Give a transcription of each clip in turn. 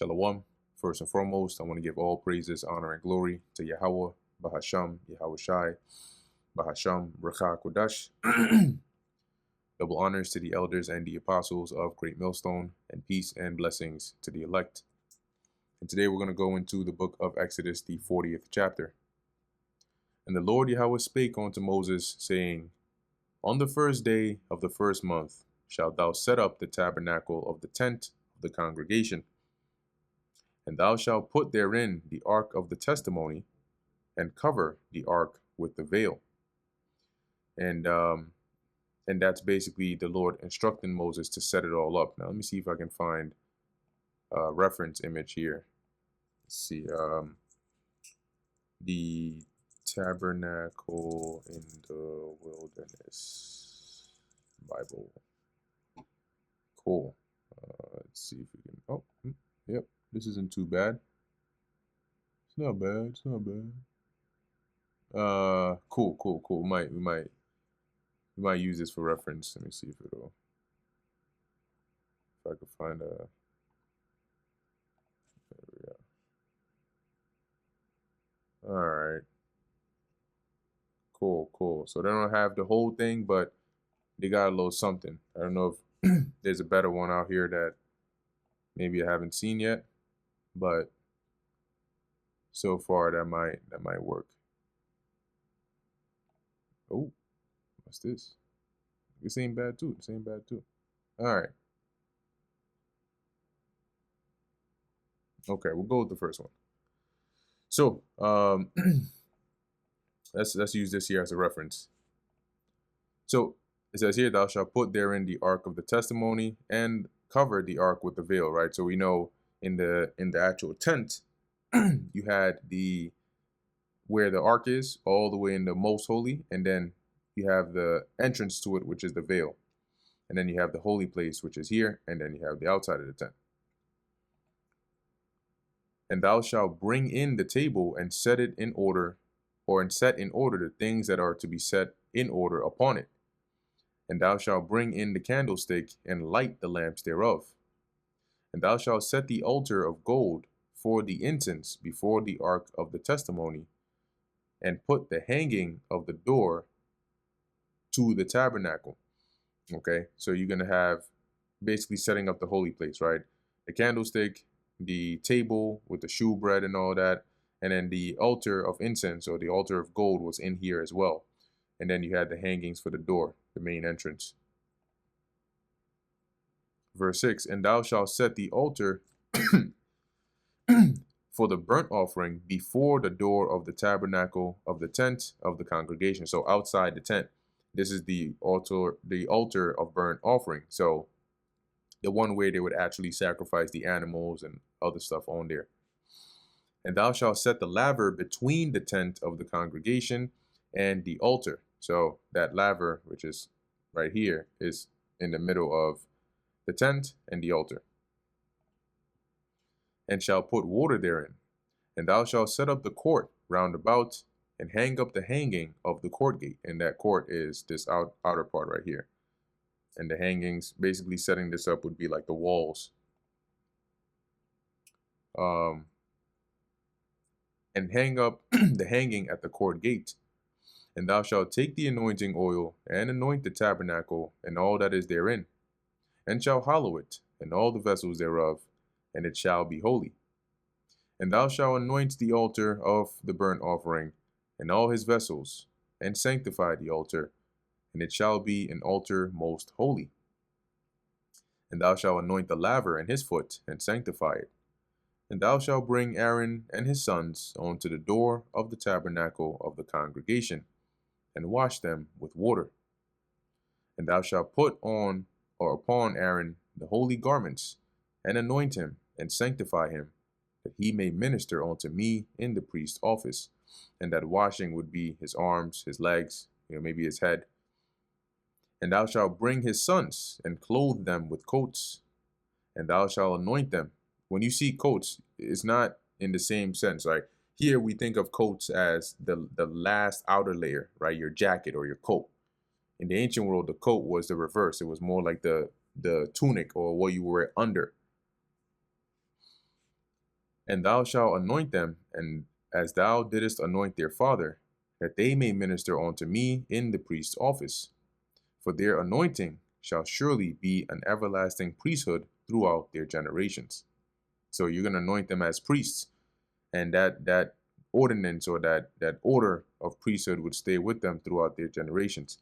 Shalom. First and foremost, I want to give all praises, honor, and glory to Yahweh, Bahasham, Yahweh Shai, Bahasham, Rakha Kodash. Double honors to the elders and the apostles of Great Millstone, and peace and blessings to the elect. And today we're going to go into the book of Exodus, the 40th chapter. And the Lord Yahweh spake unto Moses, saying, On the first day of the first month shalt thou set up the tabernacle of the tent of the congregation. And thou shalt put therein the ark of the testimony, and cover the ark with the veil. And that's basically the Lord instructing Moses to set it all up. Now let me see if I can find a reference image here. Let's see, the tabernacle in the wilderness Bible. Cool. Let's see if we can. Oh, yep. This isn't too bad. It's not bad. It's not bad. Cool. We might use this for reference. Let me see if I could find a. There we go. All right. Cool. So they don't have the whole thing, but they got a little something. I don't know if there's a better one out here that maybe I haven't seen yet, but so far that might work. Oh, what's this? This ain't bad too. All right. Okay, we'll go with the first one. So let's use this here as a reference. So it says here, thou shalt put therein the ark of the testimony and cover the ark with the veil, right? So we know in the actual tent, you had where the ark is, all the way in the most holy, and then you have the entrance to it, which is the veil. And then you have the holy place, which is here, and then you have the outside of the tent. And thou shalt bring in the table and set it in order, and set in order the things that are to be set in order upon it. And thou shalt bring in the candlestick and light the lamps thereof. And thou shalt set the altar of gold for the incense before the ark of the testimony, and put the hanging of the door to the tabernacle. Okay, so you're going to have basically setting up the holy place, right? The candlestick, the table with the shewbread and all that, and then the altar of incense, or the altar of gold, was in here as well. And then you had the hangings for the door, the main entrance. Verse 6, and thou shalt set the altar for the burnt offering before the door of the tabernacle of the tent of the congregation. So outside the tent, this is the altar of burnt offering. So the one where they would actually sacrifice the animals and other stuff on there. And thou shalt set the laver between the tent of the congregation and the altar. So that laver, which is right here, is in the middle of the tent and the altar. And shall put water therein. And thou shalt set up the court round about, and hang up the hanging of the court gate. And that court is this outer part right here. And the hangings, basically setting this up, would be like the walls. And hang up the hanging at the court gate. And thou shalt take the anointing oil, and anoint the tabernacle, and all that is therein, and shall hallow it, and all the vessels thereof, and it shall be holy. And thou shalt anoint the altar of the burnt offering, and all his vessels, and sanctify the altar, and it shall be an altar most holy. And thou shalt anoint the laver and his foot, and sanctify it. And thou shalt bring Aaron and his sons unto the door of the tabernacle of the congregation, and wash them with water. And thou shalt put on or upon Aaron the holy garments, and anoint him, and sanctify him, that he may minister unto me in the priest's office. And that washing would be his arms, his legs, maybe his head. And thou shalt bring his sons, and clothe them with coats, and thou shalt anoint them. When you see coats, it's not in the same sense. Like here, we think of coats as the last outer layer, right? Your jacket or your coat. In the ancient world, the coat was the reverse. It was more like the tunic, or what you wear under. And thou shalt anoint them, and as thou didst anoint their father, that they may minister unto me in the priest's office. For their anointing shall surely be an everlasting priesthood throughout their generations. So you're going to anoint them as priests, and that ordinance or that order of priesthood would stay with them throughout their generations.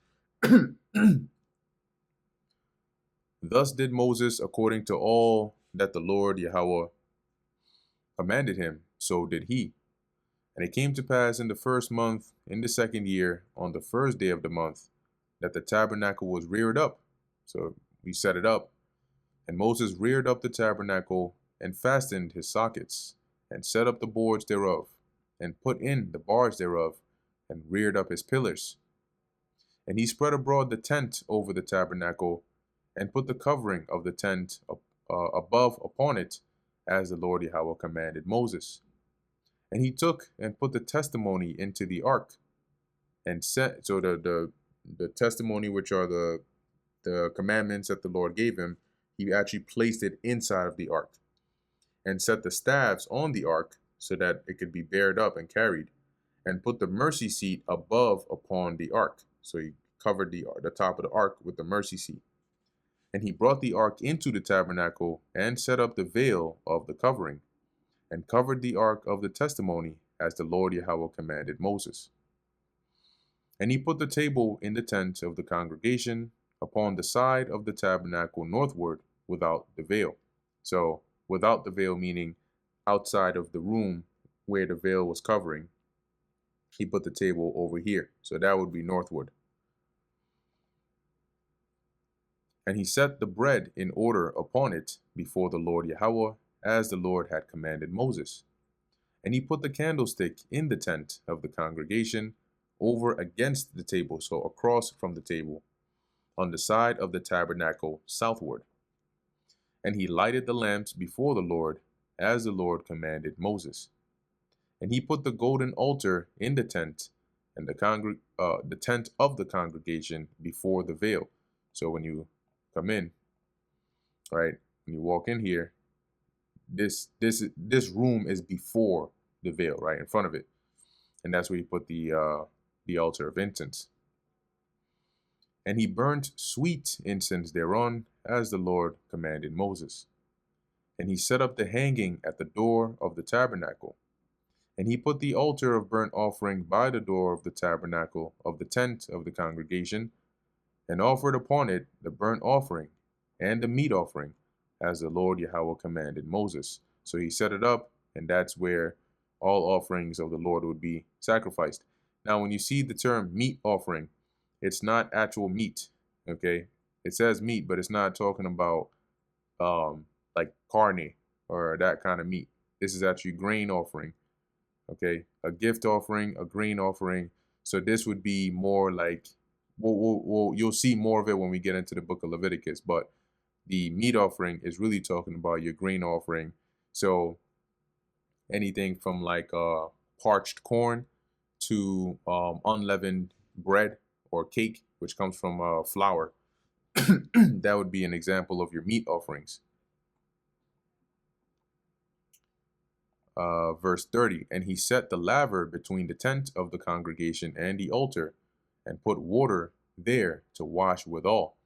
Thus did Moses according to all that the Lord Yahweh commanded him, so did he. And it came to pass in the first month, in the second year, on the first day of the month, that the tabernacle was reared up. So we set it up. And Moses reared up the tabernacle and fastened his sockets, and set up the boards thereof, and put in the bars thereof, and reared up his pillars. And he spread abroad the tent over the tabernacle, and put the covering of the tent above upon it, as the Lord Yahweh commanded Moses. And he took and put the testimony into the ark, and set so the testimony, which are the commandments that the Lord gave him, he actually placed it inside of the ark, and set the staves on the ark so that it could be bared up and carried, and put the mercy seat above upon the ark. So he covered the top of the ark with the mercy seat. And he brought the ark into the tabernacle, and set up the veil of the covering, and covered the ark of the testimony, as the Lord Yahweh commanded Moses. And he put the table in the tent of the congregation upon the side of the tabernacle northward, without the veil. So without the veil meaning outside of the room where the veil was covering, he put the table over here. So that would be northward. And he set the bread in order upon it before the Lord Yahweh, as the Lord had commanded Moses. And he put the candlestick in the tent of the congregation over against the table, so across from the table, on the side of the tabernacle southward. And he lighted the lamps before the Lord, as the Lord commanded Moses. And he put the golden altar in the tent, and the tent of the congregation before the veil. So when you come in, right, when you walk in here, this room is before the veil, right in front of it, and that's where you put the altar of incense. And he burnt sweet incense thereon, as the Lord commanded Moses. And he set up the hanging at the door of the tabernacle. And he put the altar of burnt offering by the door of the tabernacle of the tent of the congregation, and offered upon it the burnt offering and the meat offering, as the Lord Yahweh commanded Moses. So he set it up, and that's where all offerings of the Lord would be sacrificed. Now, when you see the term meat offering, it's not actual meat, okay? It says meat, but it's not talking about like carne or that kind of meat. This is actually grain offering, okay? A gift offering, a grain offering. So this would be more like, you'll see more of it when we get into the book of Leviticus, but the meat offering is really talking about your grain offering. So anything from like parched corn to unleavened bread or cake, which comes from flour. That would be an example of your meat offerings. Verse 30, and he set the laver between the tent of the congregation and the altar, and put water there to wash withal.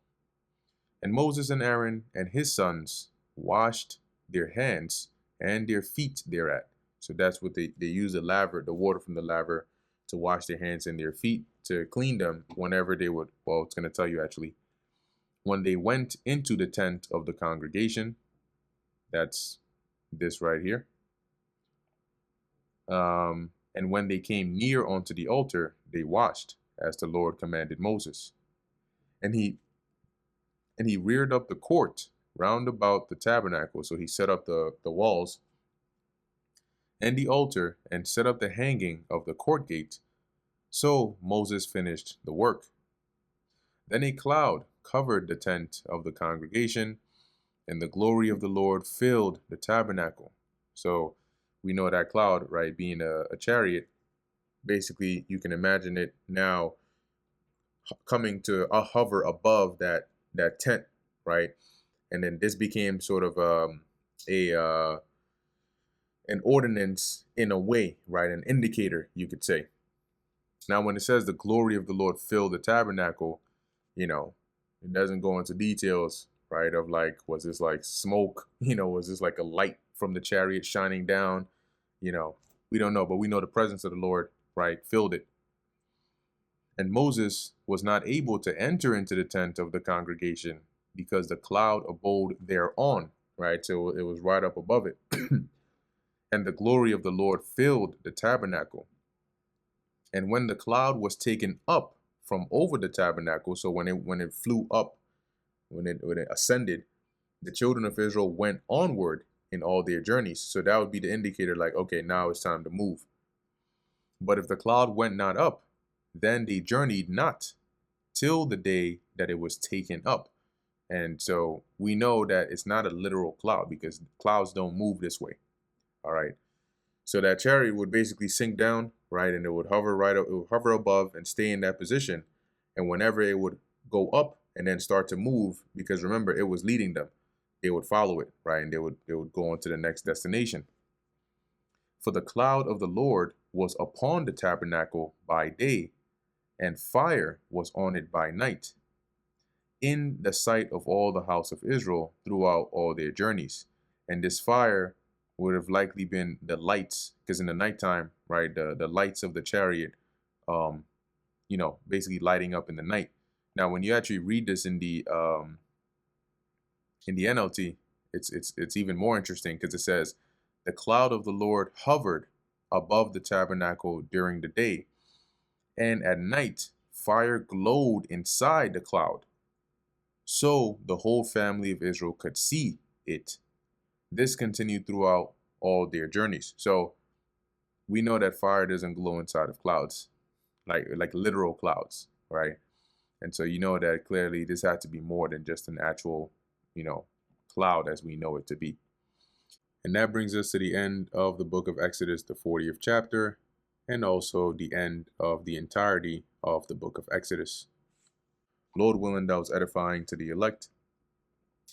And Moses and Aaron and his sons washed their hands and their feet thereat. So that's what they use the laver, the water from the laver, to wash their hands and their feet, to clean them whenever they would, well, it's going to tell you actually, when they went into the tent of the congregation. That's this right here. And when they came near unto the altar, they washed, as the Lord commanded Moses. And he reared up the court round about the tabernacle. So he set up the walls and the altar, and set up the hanging of the court gate. So Moses finished the work. Then a cloud covered the tent of the congregation, and the glory of the Lord filled the tabernacle. So we know that cloud, right, being a chariot. Basically, you can imagine it now coming to a hover above that tent, right? And then this became sort of an ordinance in a way, right? An indicator, you could say. Now, when it says the glory of the Lord filled the tabernacle, it doesn't go into details, right? Of like, was this like smoke? Was this like a light from the chariot shining down? We don't know, but we know the presence of the Lord, right, filled it. And Moses was not able to enter into the tent of the congregation because the cloud abode thereon, right? So it was right up above it. And the glory of the Lord filled the tabernacle. And when the cloud was taken up from over the tabernacle, so when it flew up, when it ascended, the children of Israel went onward in all their journeys. So that would be the indicator, like, okay, now it's time to move. But if the cloud went not up, then they journeyed not till the day that it was taken up. And so we know that it's not a literal cloud because clouds don't move this way. All right. So that chariot would basically sink down, right? And it would hover it would hover above and stay in that position. And whenever it would go up and then start to move, because remember, it was leading them, they would follow it, right? And they would go on to the next destination. For the cloud of the Lord was upon the tabernacle by day, and fire was on it by night, in the sight of all the house of Israel throughout all their journeys. And this fire would have likely been the lights, because in the nighttime, right, the lights of the chariot, basically lighting up in the night. Now, when you actually read this in the NLT, it's even more interesting because it says, the cloud of the Lord hovered above the tabernacle during the day, and at night fire glowed inside the cloud, so the whole family of Israel could see it. This continued throughout all their journeys. So we know that fire doesn't glow inside of clouds, like literal clouds, right? And so you know that clearly this had to be more than just an actual, cloud as we know it to be. And that brings us to the end of the book of Exodus, the 40th chapter, and also the end of the entirety of the book of Exodus. Lord willing, that was edifying to the elect.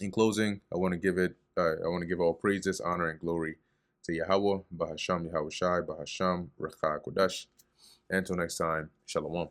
In closing, I want to give all praises, honor, and glory to Yahweh, Bahasham Yahweh Shai, Bahasham Rechah Kodash. Until next time, Shalom.